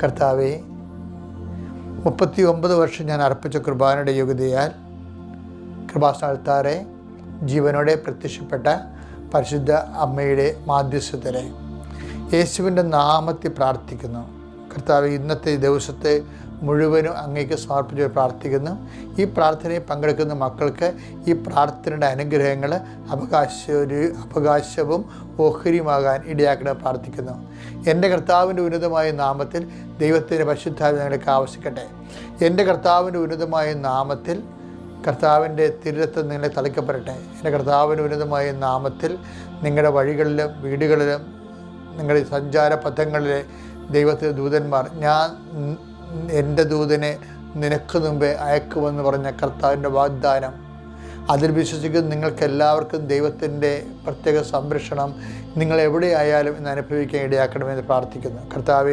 കർത്താവേ, 39 വർഷം ഞാൻ അർപ്പിച്ച കുർബാനയുടെ യോഗ്യതയാൽ കൃപാസ്ഥാനത്താറെ ജീവനോടെ പ്രത്യക്ഷപ്പെട്ട പരിശുദ്ധ അമ്മയുടെ മാധ്യസ്ഥതരെ യേശുവിൻ്റെ നാമത്തിൽ പ്രാർത്ഥിക്കുന്നു. കർത്താവേ, ഇന്നത്തെ ദിവസത്തെ മുഴുവനും അങ്ങേക്ക് സമർപ്പിച്ച് പ്രാർത്ഥിക്കുന്നു. ഈ പ്രാർത്ഥനയിൽ പങ്കെടുക്കുന്ന മക്കൾക്ക് ഈ പ്രാർത്ഥനയുടെ അനുഗ്രഹങ്ങൾ അവകാശവും ഓഹരിയുമാകാൻ ഇടയാക്കണം പ്രാർത്ഥിക്കുന്നു. എൻ്റെ കർത്താവിൻ്റെ ഉന്നതമായ നാമത്തിൽ ദൈവത്തിൻ്റെ പരിശുദ്ധാത്മാവ് ഞങ്ങൾക്ക് ആവശ്യിക്കട്ടെ. എൻ്റെ കർത്താവിൻ്റെ ഉന്നതമായ നാമത്തിൽ കർത്താവിൻ്റെ തിരുരക്തം നിങ്ങളെ തളിക്കപ്പെടട്ടെ. എൻ്റെ കർത്താവിൻ്റെ ഉന്നതമായ നാമത്തിൽ നിങ്ങളുടെ വഴികളിലും വീടുകളിലും നിങ്ങളുടെ സഞ്ചാര പഥങ്ങളിലെ ദൈവത്തിൻ്റെ ദൂതന്മാർ, ഞാൻ എൻ്റെ ദൂതനെ നിനക്ക് മുമ്പേ അയക്കുമെന്ന് പറഞ്ഞ കർത്താവിൻ്റെ വാഗ്ദാനം, അതിൽ വിശ്വസിക്കുന്ന നിങ്ങൾക്കെല്ലാവർക്കും ദൈവത്തിൻ്റെ പ്രത്യേക സംരക്ഷണം നിങ്ങൾ എവിടെയായാലും ഇന്ന് അനുഭവിക്കാൻ ഇടയാക്കണമെന്ന് പ്രാർത്ഥിക്കുന്നു. കർത്താവേ,